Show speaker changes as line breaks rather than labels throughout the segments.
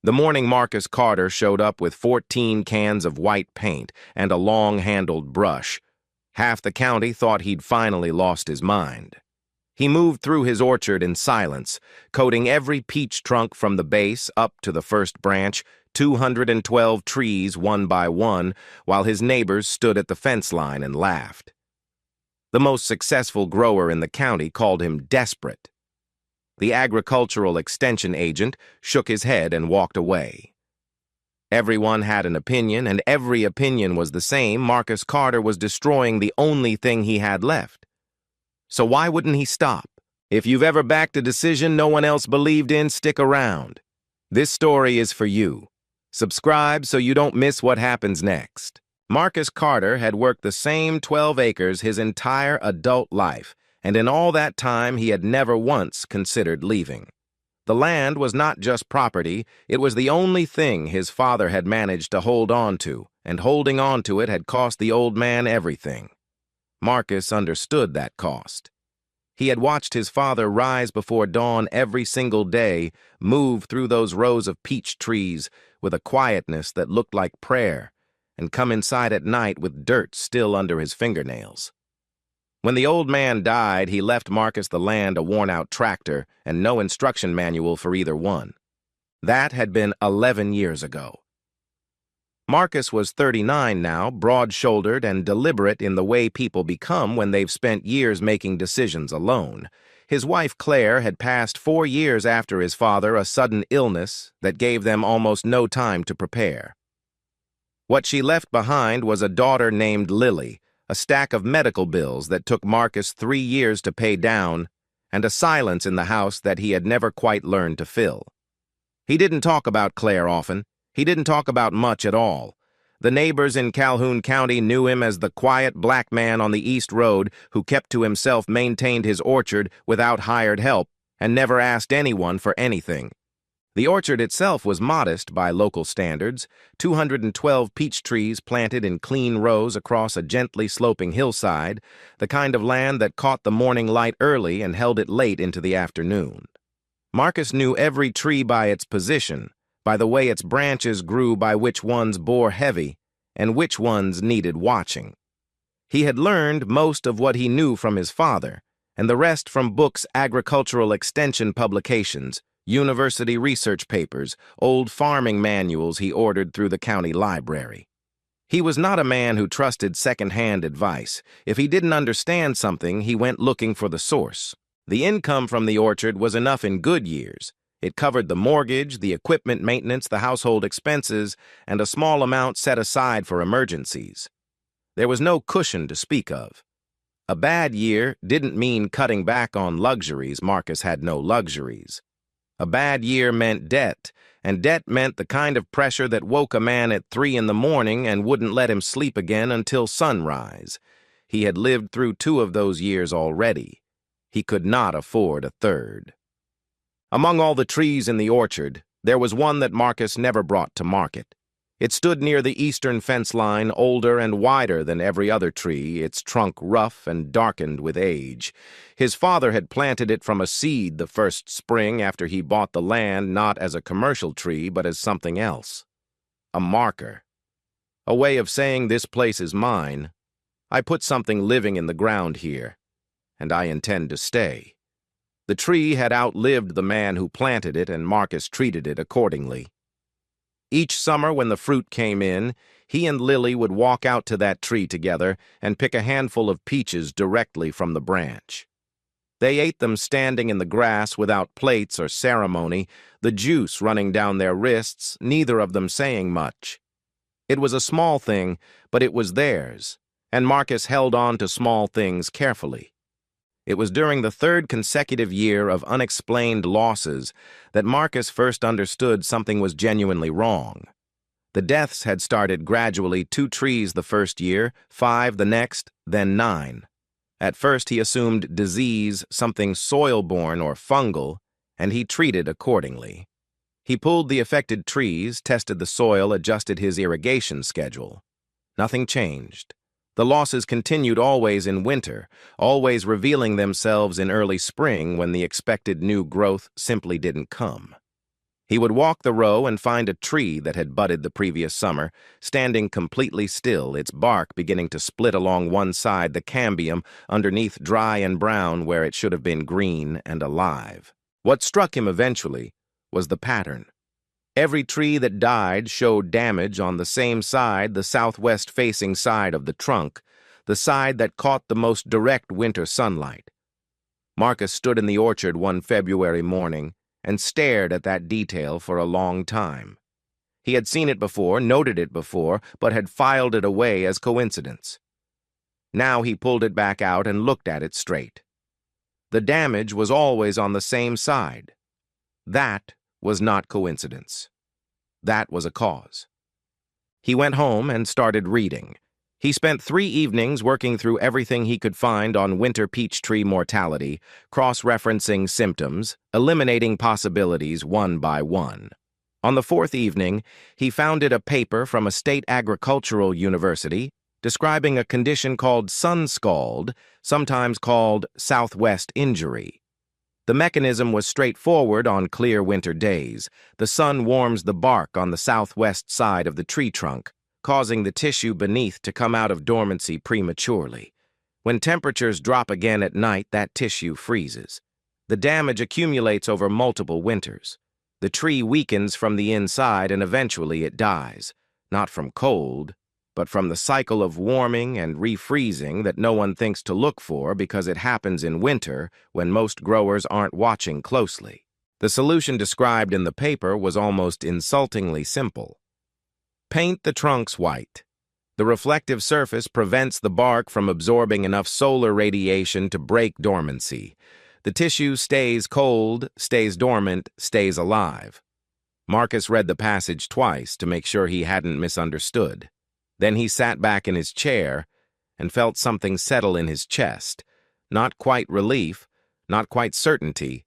The morning Marcus Carter showed up with 14 cans of white paint and a long-handled brush. Half the county thought he'd finally lost his mind. He moved through his orchard in silence, coating every peach trunk from the base up to the first branch, 212 trees one by one, while his neighbors stood at the fence line and laughed. The most successful grower in the county called him desperate. The agricultural extension agent shook his head and walked away. Everyone had an opinion, and every opinion was the same. Marcus Carter was destroying the only thing he had left. So why wouldn't he stop? If you've ever backed a decision no one else believed in, stick around. This story is for you. Subscribe so you don't miss what happens next. Marcus Carter had worked the same 12 acres his entire adult life, and in all that time he had never once considered leaving. The land was not just property, it was the only thing his father had managed to hold on to, and holding on to it had cost the old man everything. Marcus understood that cost. He had watched his father rise before dawn every single day, move through those rows of peach trees with a quietness that looked like prayer, and come inside at night with dirt still under his fingernails. When the old man died, he left Marcus the land, a worn-out tractor, and no instruction manual for either one. That had been 11 years ago. Marcus was 39 now, broad-shouldered and deliberate in the way people become when they've spent years making decisions alone. His wife Claire had passed 4 years after his father, a sudden illness that gave them almost no time to prepare. What she left behind was a daughter named Lily, a stack of medical bills that took Marcus 3 years to pay down, and a silence in the house that he had never quite learned to fill. He didn't talk about Claire often. He didn't talk about much at all. The neighbors in Calhoun County knew him as the quiet black man on the East Road who kept to himself, maintained his orchard without hired help, and never asked anyone for anything. The orchard itself was modest by local standards, 212 peach trees planted in clean rows across a gently sloping hillside, the kind of land that caught the morning light early and held it late into the afternoon. Marcus knew every tree by its position, by the way its branches grew, by which ones bore heavy, and which ones needed watching. He had learned most of what he knew from his father, and the rest from books, agricultural extension publications, university research papers, old farming manuals he ordered through the county library. He was not a man who trusted second-hand advice. If he didn't understand something, he went looking for the source. The income from the orchard was enough in good years. It covered the mortgage, the equipment maintenance, the household expenses, and a small amount set aside for emergencies. There was no cushion to speak of. A bad year didn't mean cutting back on luxuries. Marcus had no luxuries. A bad year meant debt, and debt meant the kind of pressure that woke a man at 3 in the morning and wouldn't let him sleep again until sunrise. He had lived through 2 of those years already. He could not afford a third. Among all the trees in the orchard, there was one that Marcus never brought to market. It stood near the eastern fence line, older and wider than every other tree, its trunk rough and darkened with age. His father had planted it from a seed the first spring after he bought the land, not as a commercial tree, but as something else. A marker. A way of saying, this place is mine. I put something living in the ground here, and I intend to stay. The tree had outlived the man who planted it, and Marcus treated it accordingly. Each summer when the fruit came in, he and Lily would walk out to that tree together and pick a handful of peaches directly from the branch. They ate them standing in the grass without plates or ceremony, the juice running down their wrists, neither of them saying much. It was a small thing, but it was theirs, and Marcus held on to small things carefully. It was during the 3rd consecutive year of unexplained losses that Marcus first understood something was genuinely wrong. The deaths had started gradually, 2 trees the first year, 5 the next, then 9. At first he assumed disease, something soil-borne or fungal, and he treated accordingly. He pulled the affected trees, tested the soil, adjusted his irrigation schedule. Nothing changed. The losses continued always in winter, always revealing themselves in early spring when the expected new growth simply didn't come. He would walk the row and find a tree that had budded the previous summer, standing completely still, its bark beginning to split along one side, the cambium underneath dry and brown where it should have been green and alive. What struck him eventually was the pattern. Every tree that died showed damage on the same side, the southwest-facing side of the trunk, the side that caught the most direct winter sunlight. Marcus stood in the orchard one February morning and stared at that detail for a long time. He had seen it before, noted it before, but had filed it away as coincidence. Now he pulled it back out and looked at it straight. The damage was always on the same side. That was not coincidence. That was a cause. He went home and started reading. He spent 3 evenings working through everything he could find on winter peach tree mortality, cross-referencing symptoms, eliminating possibilities one by one. On the 4th evening, he founded a paper from a state agricultural university describing a condition called sun scald, sometimes called southwest injury. The mechanism was straightforward on clear winter days. The sun warms the bark on the southwest side of the tree trunk, causing the tissue beneath to come out of dormancy prematurely. When temperatures drop again at night, that tissue freezes. The damage accumulates over multiple winters. The tree weakens from the inside and eventually it dies, not from cold, but from the cycle of warming and refreezing that no one thinks to look for because it happens in winter when most growers aren't watching closely. The solution described in the paper was almost insultingly simple. Paint the trunks white. The reflective surface prevents the bark from absorbing enough solar radiation to break dormancy. The tissue stays cold, stays dormant, stays alive. Marcus read the passage twice to make sure he hadn't misunderstood. Then he sat back in his chair and felt something settle in his chest. Not quite relief, not quite certainty,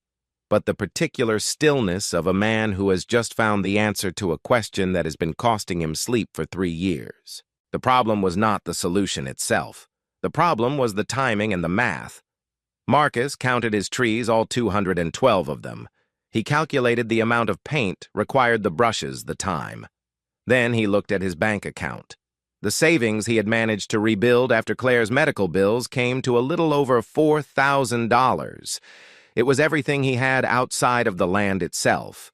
but the particular stillness of a man who has just found the answer to a question that has been costing him sleep for 3 years. The problem was not the solution itself. The problem was the timing and the math. Marcus counted his trees, all 212 of them. He calculated the amount of paint required, the brushes, the time. Then he looked at his bank account. The savings he had managed to rebuild after Claire's medical bills came to a little over $4,000. It was everything he had outside of the land itself.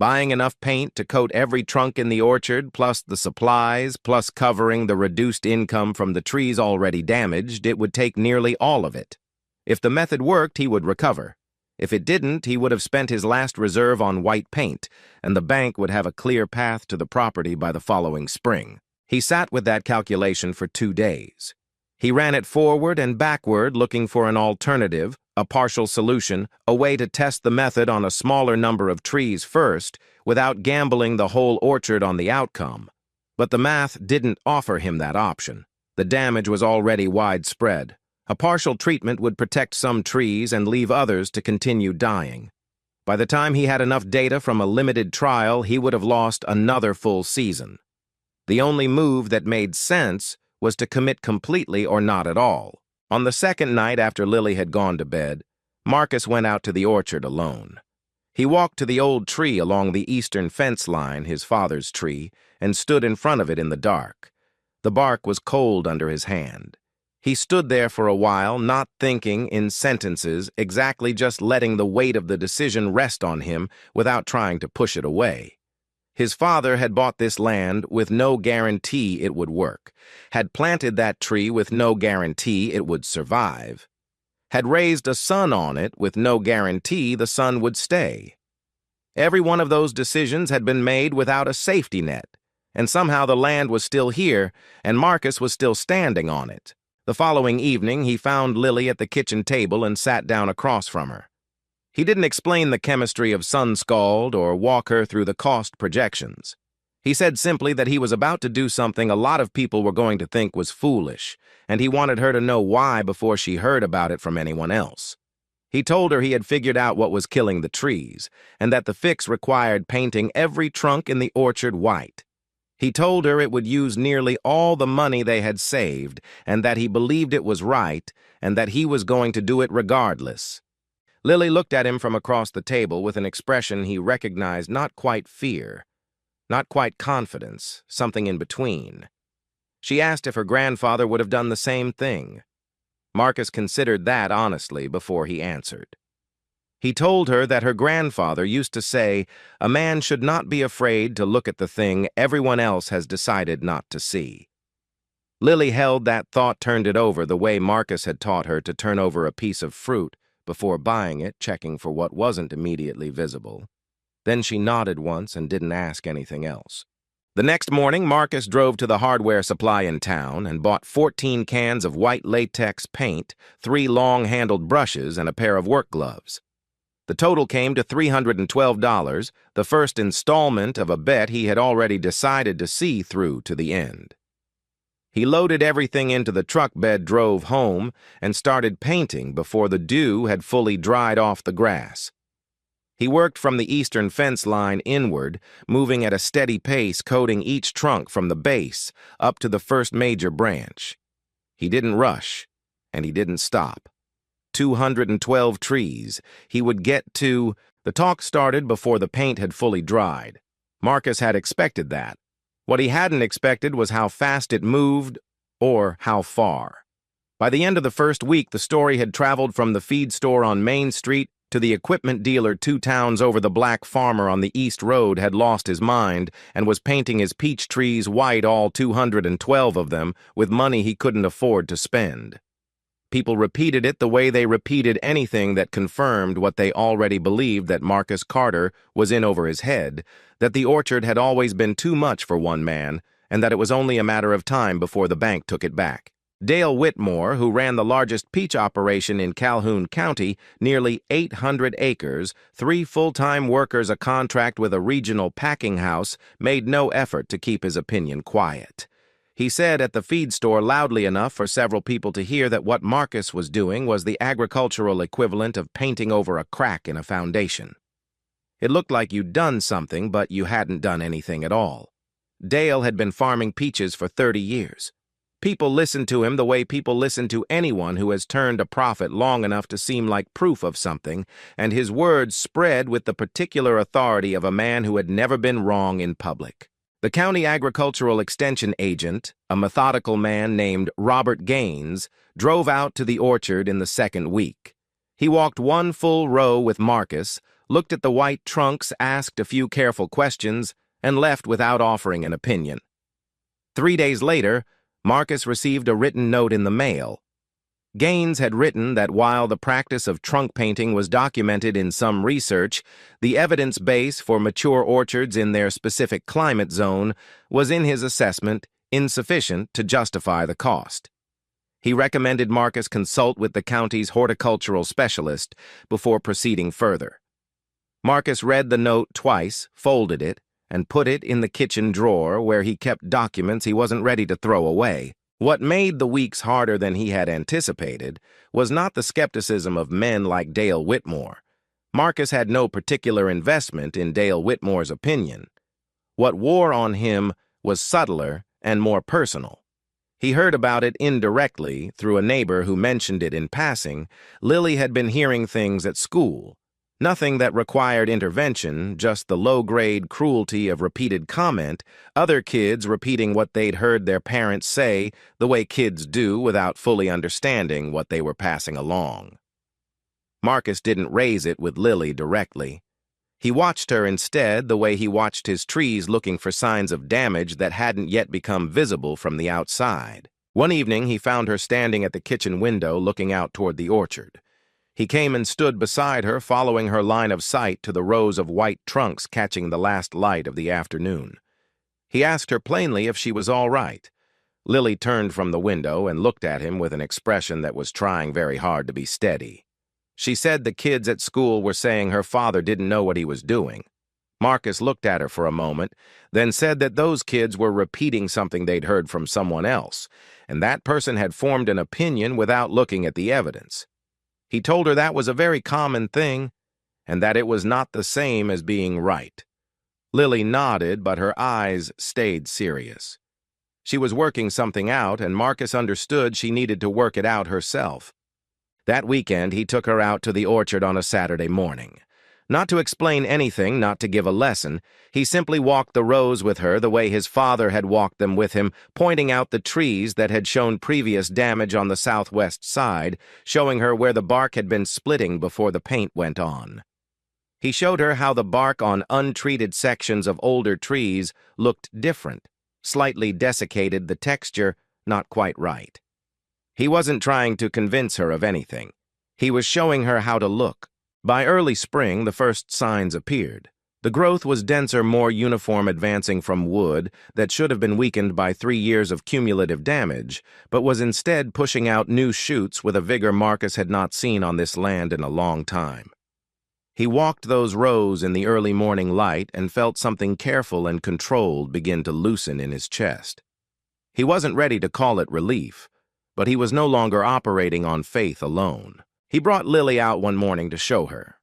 Buying enough paint to coat every trunk in the orchard, plus the supplies, plus covering the reduced income from the trees already damaged, it would take nearly all of it. If the method worked, he would recover. If it didn't, he would have spent his last reserve on white paint, and the bank would have a clear path to the property by the following spring. He sat with that calculation for 2 days. He ran it forward and backward, looking for an alternative, a partial solution, a way to test the method on a smaller number of trees first, without gambling the whole orchard on the outcome. But the math didn't offer him that option. The damage was already widespread. A partial treatment would protect some trees and leave others to continue dying. By the time he had enough data from a limited trial, he would have lost another full season. The only move that made sense was to commit completely or not at all. On the second night after Lily had gone to bed, Marcus went out to the orchard alone. He walked to the old tree along the eastern fence line, his father's tree, and stood in front of it in the dark. The bark was cold under his hand. He stood there for a while, not thinking in sentences, exactly just letting the weight of the decision rest on him without trying to push it away. His father had bought this land with no guarantee it would work, had planted that tree with no guarantee it would survive, had raised a son on it with no guarantee the son would stay. Every one of those decisions had been made without a safety net, and somehow the land was still here, and Marcus was still standing on it. The following evening, he found Lily at the kitchen table and sat down across from her. He didn't explain the chemistry of sun scald or walk her through the cost projections. He said simply that he was about to do something a lot of people were going to think was foolish, and he wanted her to know why before she heard about it from anyone else. He told her he had figured out what was killing the trees, and that the fix required painting every trunk in the orchard white. He told her it would use nearly all the money they had saved, and that he believed it was right, and that he was going to do it regardless. Lily looked at him from across the table with an expression he recognized, not quite fear, not quite confidence, something in between. She asked if her grandfather would have done the same thing. Marcus considered that honestly before he answered. He told her that her grandfather used to say, "A man should not be afraid to look at the thing everyone else has decided not to see." Lily held that thought, turned it over the way Marcus had taught her to turn over a piece of fruit before buying it, checking for what wasn't immediately visible. Then she nodded once and didn't ask anything else. The next morning, Marcus drove to the hardware supply in town and bought 14 cans of white latex paint, 3 long-handled brushes, and a pair of work gloves. The total came to $312, the first installment of a bet he had already decided to see through to the end. He loaded everything into the truck bed, drove home, and started painting before the dew had fully dried off the grass. He worked from the eastern fence line inward, moving at a steady pace, coating each trunk from the base up to the first major branch. He didn't rush, and he didn't stop. 212 trees. He would get to... The talk started before the paint had fully dried. Marcus had expected that. What he hadn't expected was how fast it moved, or how far. By the end of the first week, the story had traveled from the feed store on Main Street to the equipment dealer 2 towns over. The black farmer on the East Road had lost his mind and was painting his peach trees white, all 212 of them, with money he couldn't afford to spend. People repeated it the way they repeated anything that confirmed what they already believed, that Marcus Carter was in over his head, that the orchard had always been too much for one man, and that it was only a matter of time before the bank took it back. Dale Whitmore, who ran the largest peach operation in Calhoun County, nearly 800 acres, 3 full-time workers, a contract with a regional packing house, made no effort to keep his opinion quiet. He said at the feed store loudly enough for several people to hear that what Marcus was doing was the agricultural equivalent of painting over a crack in a foundation. It looked like you'd done something, but you hadn't done anything at all. Dale had been farming peaches for 30 years. People listened to him the way people listen to anyone who has turned a profit long enough to seem like proof of something, and his words spread with the particular authority of a man who had never been wrong in public. The county agricultural extension agent, a methodical man named Robert Gaines, drove out to the orchard in the second week. He walked 1 full row with Marcus, looked at the white trunks, asked a few careful questions, and left without offering an opinion. 3 days later, Marcus received a written note in the mail. Gaines had written that while the practice of trunk painting was documented in some research, the evidence base for mature orchards in their specific climate zone was, in his assessment, insufficient to justify the cost. He recommended Marcus consult with the county's horticultural specialist before proceeding further. Marcus read the note twice, folded it, and put it in the kitchen drawer where he kept documents he wasn't ready to throw away. What made the weeks harder than he had anticipated was not the skepticism of men like Dale Whitmore. Marcus had no particular investment in Dale Whitmore's opinion. What wore on him was subtler and more personal. He heard about it indirectly through a neighbor who mentioned it in passing. Lily had been hearing things at school. Nothing that required intervention, just the low-grade cruelty of repeated comment, other kids repeating what they'd heard their parents say the way kids do without fully understanding what they were passing along. Marcus didn't raise it with Lily directly. He watched her instead the way he watched his trees, looking for signs of damage that hadn't yet become visible from the outside. One evening he found her standing at the kitchen window looking out toward the orchard. He came and stood beside her, following her line of sight to the rows of white trunks catching the last light of the afternoon. He asked her plainly if she was all right. Lily turned from the window and looked at him with an expression that was trying very hard to be steady. She said the kids at school were saying her father didn't know what he was doing. Marcus looked at her for a moment, then said that those kids were repeating something they'd heard from someone else, and that person had formed an opinion without looking at the evidence. He told her that was a very common thing, and that it was not the same as being right. Lily nodded, but her eyes stayed serious. She was working something out, and Marcus understood she needed to work it out herself. That weekend, he took her out to the orchard on a Saturday morning. Not to explain anything, not to give a lesson, he simply walked the rows with her the way his father had walked them with him, pointing out the trees that had shown previous damage on the southwest side, showing her where the bark had been splitting before the paint went on. He showed her how the bark on untreated sections of older trees looked different, slightly desiccated, the texture not quite right. He wasn't trying to convince her of anything. He was showing her how to look. By early spring, the first signs appeared. The growth was denser, more uniform, advancing from wood that should have been weakened by 3 years of cumulative damage, but was instead pushing out new shoots with a vigor Marcus had not seen on this land in a long time. He walked those rows in the early morning light and felt something careful and controlled begin to loosen in his chest. He wasn't ready to call it relief, but he was no longer operating on faith alone. He brought Lily out one morning to show her.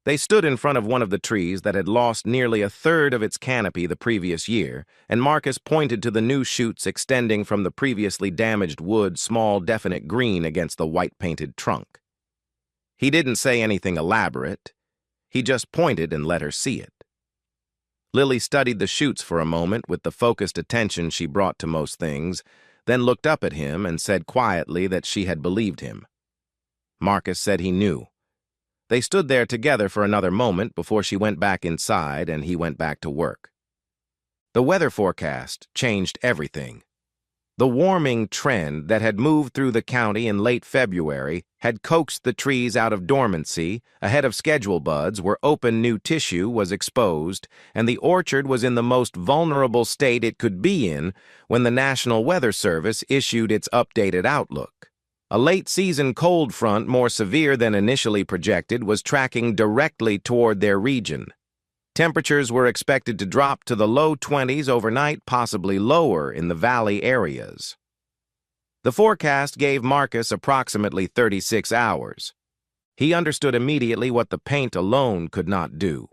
They stood in front of one of the trees that had lost nearly a third of its canopy the previous year, and Marcus pointed to the new shoots extending from the previously damaged wood, small, definite green against the white-painted trunk. He didn't say anything elaborate. He just pointed and let her see it. Lily studied the shoots for a moment with the focused attention she brought to most things, then looked up at him and said quietly that she had believed him. Marcus said he knew. They stood there together for another moment before she went back inside and he went back to work. The weather forecast changed everything. The warming trend that had moved through the county in late February had coaxed the trees out of dormancy, ahead of schedule buds where open new tissue was exposed, and the orchard was in the most vulnerable state it could be in when the National Weather Service issued its updated outlook. A late-season cold front, more severe than initially projected, was tracking directly toward their region. Temperatures were expected to drop to the low 20s overnight, possibly lower in the valley areas. The forecast gave Marcus approximately 36 hours. He understood immediately what the paint alone could not do.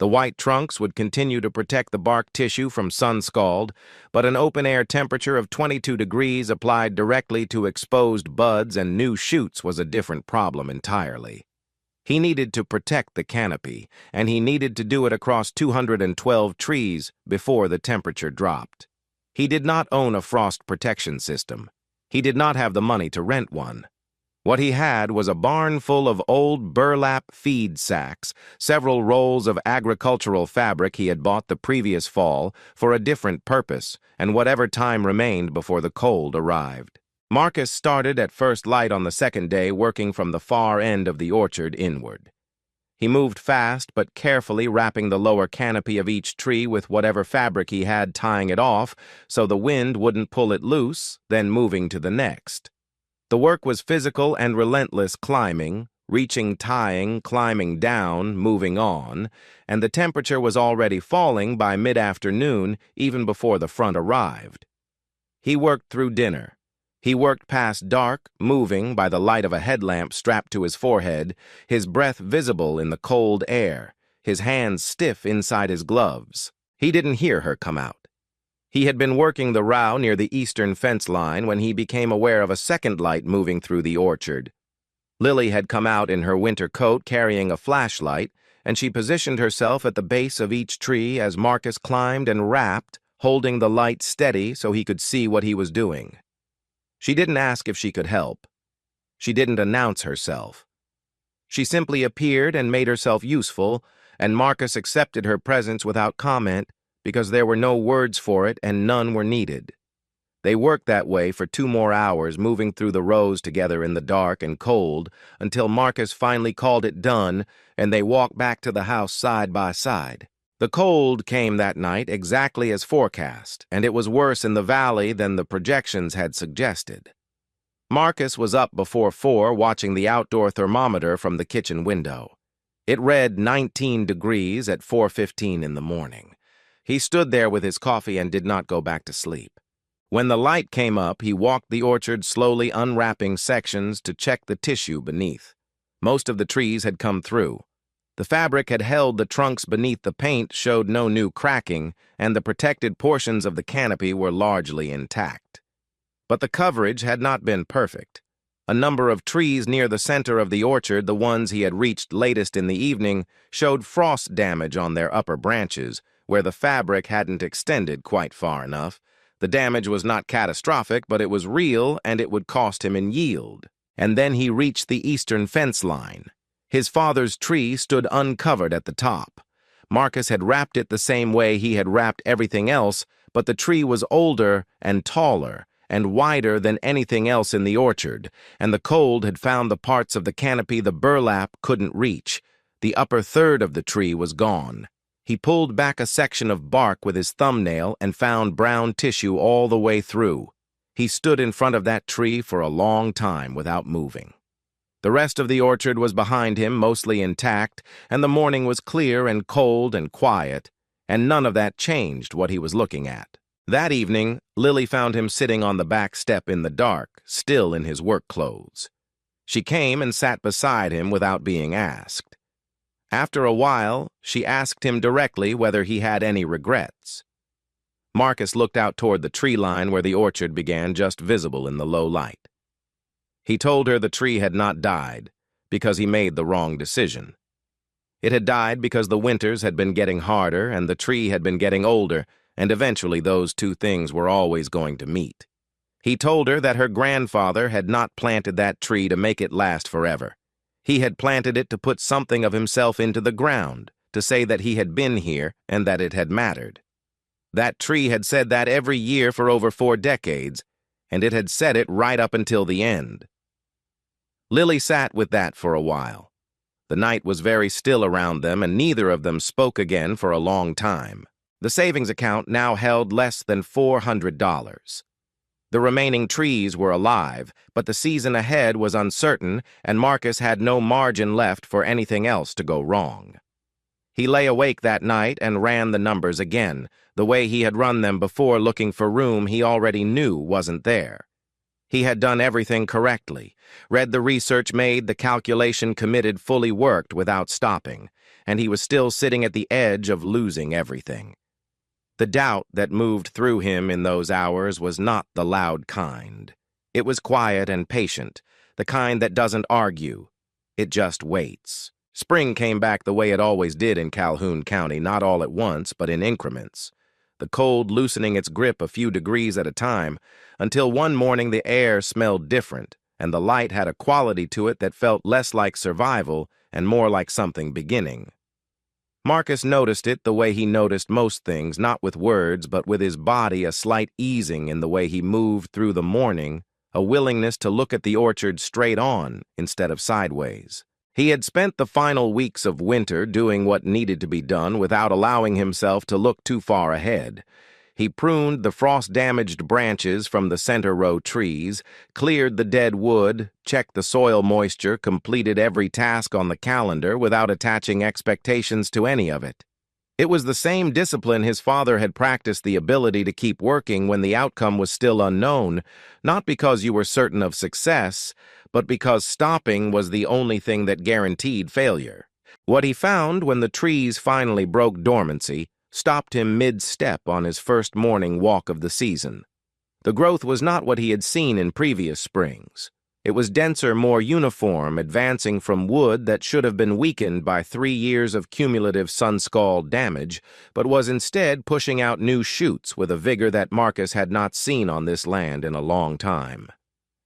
The white trunks would continue to protect the bark tissue from sun scald, but an open-air temperature of 22 degrees applied directly to exposed buds and new shoots was a different problem entirely. He needed to protect the canopy, and he needed to do it across 212 trees before the temperature dropped. He did not own a frost protection system. He did not have the money to rent one. What he had was a barn full of old burlap feed sacks, several rolls of agricultural fabric he had bought the previous fall for a different purpose, and whatever time remained before the cold arrived. Marcus started at first light on the second day, working from the far end of the orchard inward. He moved fast but carefully, wrapping the lower canopy of each tree with whatever fabric he had, tying it off so the wind wouldn't pull it loose, then moving to the next. The work was physical and relentless, climbing, reaching, tying, climbing down, moving on, and the temperature was already falling by mid-afternoon, even before the front arrived. He worked through dinner. He worked past dark, moving by the light of a headlamp strapped to his forehead, his breath visible in the cold air, his hands stiff inside his gloves. He didn't hear her come out. He had been working the row near the eastern fence line when he became aware of a second light moving through the orchard. Lily had come out in her winter coat carrying a flashlight, and she positioned herself at the base of each tree as Marcus climbed and rapped, holding the light steady so he could see what he was doing. She didn't ask if she could help. She didn't announce herself. She simply appeared and made herself useful, and Marcus accepted her presence without comment because there were no words for it and none were needed. They worked that way for 2 more hours, moving through the rows together in the dark and cold, until Marcus finally called it done, and they walked back to the house side by side. The cold came that night exactly as forecast, and it was worse in the valley than the projections had suggested. Marcus was up before 4, watching the outdoor thermometer from the kitchen window. It read 19 degrees at 4:15 in the morning. He stood there with his coffee and did not go back to sleep. When the light came up, he walked the orchard, slowly unwrapping sections to check the tissue beneath. Most of the trees had come through. The fabric had held the trunks beneath the paint, showed no new cracking, and the protected portions of the canopy were largely intact. But the coverage had not been perfect. A number of trees near the center of the orchard, the ones he had reached latest in the evening, showed frost damage on their upper branches, where the fabric hadn't extended quite far enough. The damage was not catastrophic, but it was real, and it would cost him in yield. And then he reached the eastern fence line. His father's tree stood uncovered at the top. Marcus had wrapped it the same way he had wrapped everything else, but the tree was older and taller and wider than anything else in the orchard, and the cold had found the parts of the canopy the burlap couldn't reach. The upper third of the tree was gone. He pulled back a section of bark with his thumbnail and found brown tissue all the way through. He stood in front of that tree for a long time without moving. The rest of the orchard was behind him, mostly intact, and the morning was clear and cold and quiet, and none of that changed what he was looking at. That evening, Lily found him sitting on the back step in the dark, still in his work clothes. She came and sat beside him without being asked. After a while, she asked him directly whether he had any regrets. Marcus looked out toward the tree line where the orchard began, just visible in the low light. He told her the tree had not died because he made the wrong decision. It had died because the winters had been getting harder and the tree had been getting older, and eventually those two things were always going to meet. He told her that her grandfather had not planted that tree to make it last forever. He had planted it to put something of himself into the ground, to say that he had been here and that it had mattered. That tree had said that every year for over 4 decades, and it had said it right up until the end. Lily sat with that for a while. The night was very still around them, and neither of them spoke again for a long time. The savings account now held less than $400. The remaining trees were alive, but the season ahead was uncertain, and Marcus had no margin left for anything else to go wrong. He lay awake that night and ran the numbers again, the way he had run them before, looking for room he already knew wasn't there. He had done everything correctly, read the research made, the calculation committed, fully worked without stopping, and he was still sitting at the edge of losing everything. The doubt that moved through him in those hours was not the loud kind. It was quiet and patient, the kind that doesn't argue. It just waits. Spring came back the way it always did in Calhoun County, not all at once, but in increments. The cold loosening its grip a few degrees at a time, until one morning the air smelled different, and the light had a quality to it that felt less like survival and more like something beginning. Marcus noticed it the way he noticed most things, not with words, but with his body, a slight easing in the way he moved through the morning, a willingness to look at the orchard straight on instead of sideways. He had spent the final weeks of winter doing what needed to be done without allowing himself to look too far ahead. He pruned the frost-damaged branches from the center row trees, cleared the dead wood, checked the soil moisture, completed every task on the calendar without attaching expectations to any of it. It was the same discipline his father had practiced, the ability to keep working when the outcome was still unknown, not because you were certain of success, but because stopping was the only thing that guaranteed failure. What he found when the trees finally broke dormancy stopped him mid-step on his first morning walk of the season. The growth was not what he had seen in previous springs. It was denser, more uniform, advancing from wood that should have been weakened by 3 years of cumulative sun-scald damage, but was instead pushing out new shoots with a vigor that Marcus had not seen on this land in a long time.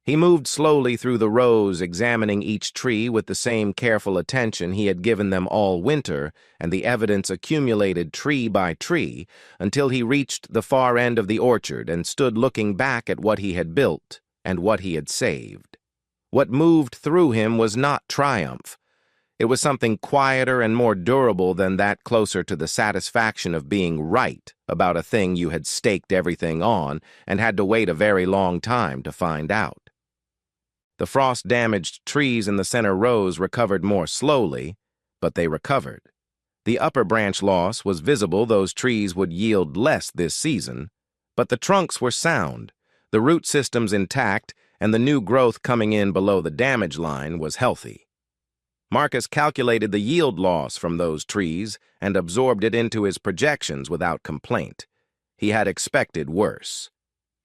He moved slowly through the rows, examining each tree with the same careful attention he had given them all winter, and the evidence accumulated tree by tree, until he reached the far end of the orchard and stood looking back at what he had built and what he had saved. What moved through him was not triumph. It was something quieter and more durable than that, closer to the satisfaction of being right about a thing you had staked everything on and had to wait a very long time to find out. The frost-damaged trees in the center rows recovered more slowly, but they recovered. The upper branch loss was visible. Those trees would yield less this season, but the trunks were sound, the root systems intact, and the new growth coming in below the damage line was healthy. Marcus calculated the yield loss from those trees and absorbed it into his projections without complaint. He had expected worse.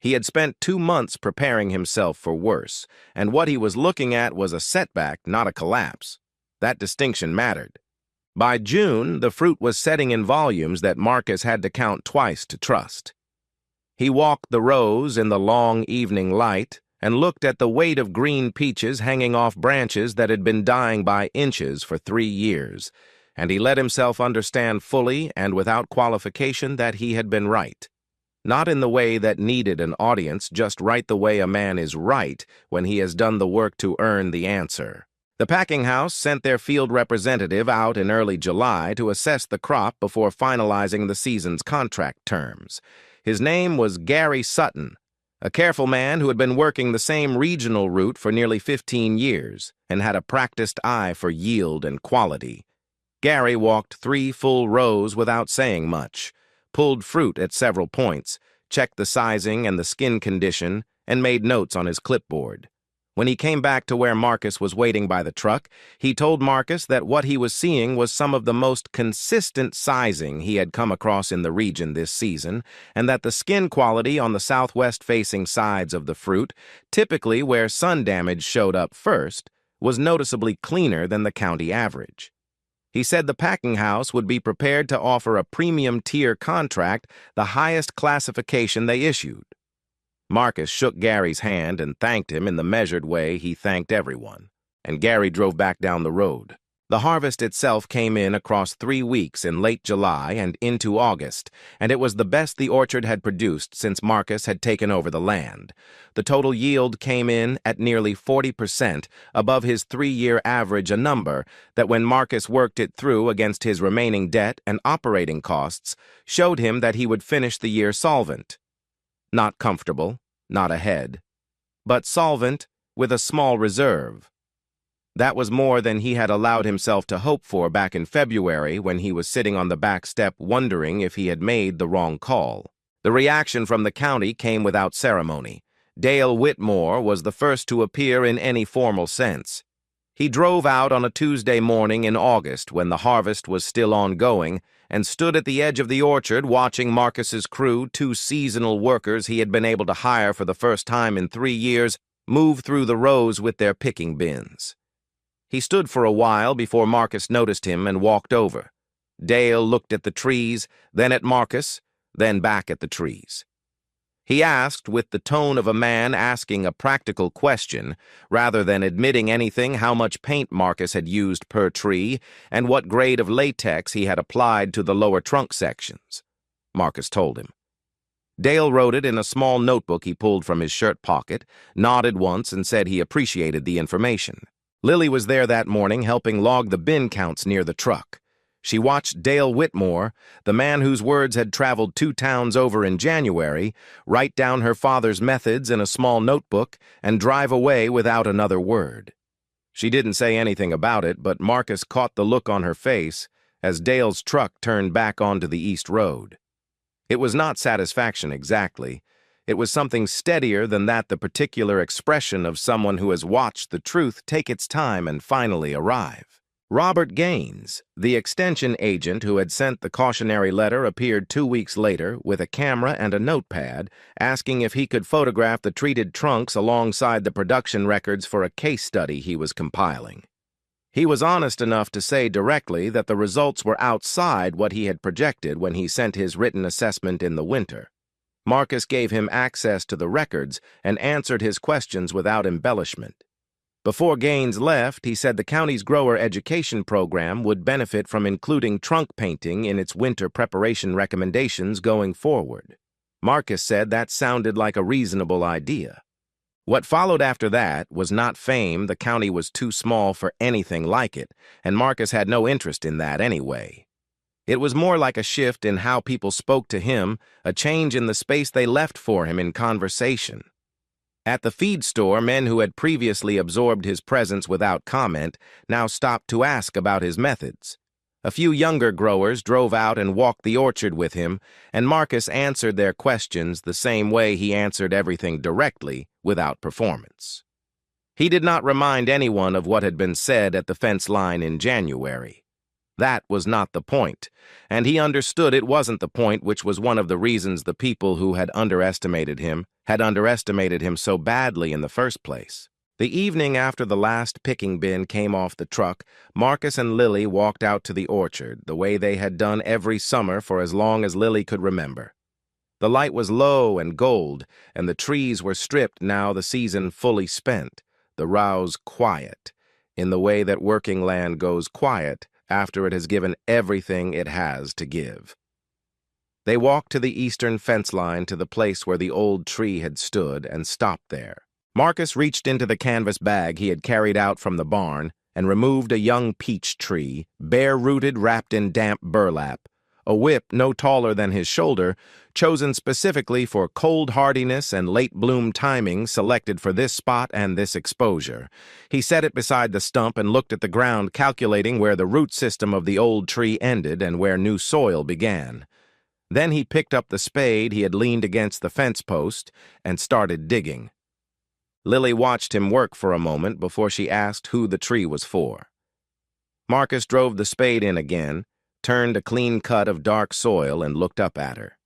He had spent 2 months preparing himself for worse, and what he was looking at was a setback, not a collapse. That distinction mattered. By June, the fruit was setting in volumes that Marcus had to count twice to trust. He walked the rows in the long evening light and looked at the weight of green peaches hanging off branches that had been dying by inches for 3 years, and he let himself understand fully and without qualification that he had been right. Not in the way that needed an audience, just right the way a man is right when he has done the work to earn the answer. The packing house sent their field representative out in early July to assess the crop before finalizing the season's contract terms. His name was Gary Sutton, a careful man who had been working the same regional route for nearly 15 years and had a practiced eye for yield and quality. Gary walked 3 full rows without saying much, pulled fruit at several points, checked the sizing and the skin condition, and made notes on his clipboard. When he came back to where Marcus was waiting by the truck, he told Marcus that what he was seeing was some of the most consistent sizing he had come across in the region this season, and that the skin quality on the southwest-facing sides of the fruit, typically where sun damage showed up first, was noticeably cleaner than the county average. He said the packing house would be prepared to offer a premium-tier contract, the highest classification they issued. Marcus shook Gary's hand and thanked him in the measured way he thanked everyone, and Gary drove back down the road. The harvest itself came in across 3 weeks in late July and into August, and it was the best the orchard had produced since Marcus had taken over the land. The total yield came in at nearly 40% above his 3-year average, a number that, when Marcus worked it through against his remaining debt and operating costs, showed him that he would finish the year solvent. Not comfortable, not ahead, but solvent with a small reserve. That was more than he had allowed himself to hope for back in February when he was sitting on the back step wondering if he had made the wrong call. The reaction from the county came without ceremony. Dale Whitmore was the first to appear in any formal sense. He drove out on a Tuesday morning in August when the harvest was still ongoing and stood at the edge of the orchard watching Marcus's crew, 2 seasonal workers he had been able to hire for the first time in 3 years, move through the rows with their picking bins. He stood for a while before Marcus noticed him and walked over. Dale looked at the trees, then at Marcus, then back at the trees. He asked with the tone of a man asking a practical question, rather than admitting anything, how much paint Marcus had used per tree and what grade of latex he had applied to the lower trunk sections. Marcus told him. Dale wrote it in a small notebook he pulled from his shirt pocket, nodded once, and said he appreciated the information. Lily was there that morning helping log the bin counts near the truck. She watched Dale Whitmore, the man whose words had traveled 2 towns over in January, write down her father's methods in a small notebook and drive away without another word. She didn't say anything about it, but Marcus caught the look on her face as Dale's truck turned back onto the East Road. It was not satisfaction exactly. It was something steadier than that, the particular expression of someone who has watched the truth take its time and finally arrive. Robert Gaines, the extension agent who had sent the cautionary letter, appeared 2 weeks later with a camera and a notepad, asking if he could photograph the treated trunks alongside the production records for a case study he was compiling. He was honest enough to say directly that the results were outside what he had projected when he sent his written assessment in the winter. Marcus gave him access to the records and answered his questions without embellishment. Before Gaines left, he said the county's grower education program would benefit from including trunk painting in its winter preparation recommendations going forward. Marcus said that sounded like a reasonable idea. What followed after that was not fame. The county was too small for anything like it, and Marcus had no interest in that anyway. It was more like a shift in how people spoke to him, a change in the space they left for him in conversation. At the feed store, men who had previously absorbed his presence without comment now stopped to ask about his methods. A few younger growers drove out and walked the orchard with him, and Marcus answered their questions the same way he answered everything directly, without performance. He did not remind anyone of what had been said at the fence line in January. That was not the point, and he understood it wasn't the point, which was one of the reasons the people who had underestimated him had underestimated him so badly in the first place. The evening after the last picking bin came off the truck, Marcus and Lily walked out to the orchard, the way they had done every summer for as long as Lily could remember. The light was low and gold, and the trees were stripped now the season fully spent, the rows quiet, in the way that working land goes quiet after it has given everything it has to give. They walked to the eastern fence line to the place where the old tree had stood and stopped there. Marcus reached into the canvas bag he had carried out from the barn and removed a young peach tree, bare-rooted, wrapped in damp burlap, a whip no taller than his shoulder, chosen specifically for cold hardiness and late bloom timing selected for this spot and this exposure. He set it beside the stump and looked at the ground, calculating where the root system of the old tree ended and where new soil began. Then he picked up the spade he had leaned against the fence post and started digging. Lily watched him work for a moment before she asked who the tree was for. Marcus drove the spade in again, turned a clean cut of dark soil and looked up at her.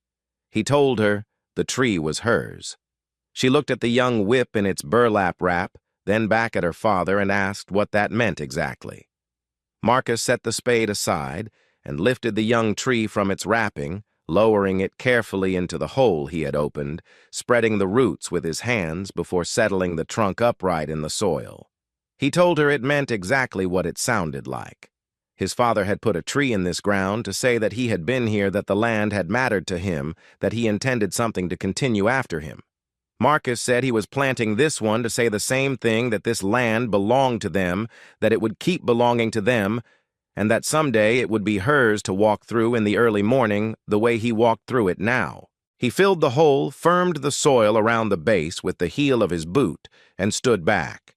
He told her the tree was hers. She looked at the young whip in its burlap wrap, then back at her father and asked what that meant exactly. Marcus set the spade aside and lifted the young tree from its wrapping, lowering it carefully into the hole he had opened, spreading the roots with his hands before settling the trunk upright in the soil. He told her it meant exactly what it sounded like. His father had put a tree in this ground to say that he had been here, that the land had mattered to him, that he intended something to continue after him. Marcus said he was planting this one to say the same thing, that this land belonged to them, that it would keep belonging to them, and that someday it would be hers to walk through in the early morning the way he walked through it now. He filled the hole, firmed the soil around the base with the heel of his boot, and stood back.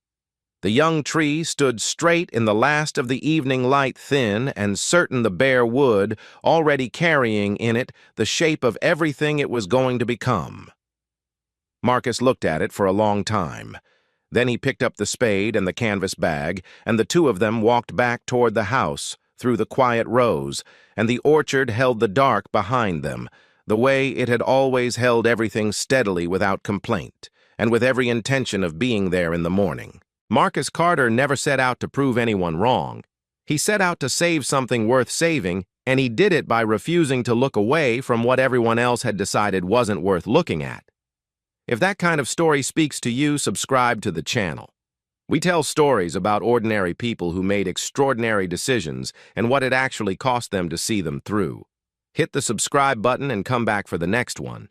The young tree stood straight in the last of the evening light, thin and certain, the bare wood already carrying in it the shape of everything it was going to become. Marcus looked at it for a long time. Then he picked up the spade and the canvas bag, and the two of them walked back toward the house, through the quiet rows, and the orchard held the dark behind them, the way it had always held everything steadily without complaint, and with every intention of being there in the morning. Marcus Carter never set out to prove anyone wrong. He set out to save something worth saving, and he did it by refusing to look away from what everyone else had decided wasn't worth looking at. If that kind of story speaks to you, subscribe to the channel. We tell stories about ordinary people who made extraordinary decisions and what it actually cost them to see them through. Hit the subscribe button and come back for the next one.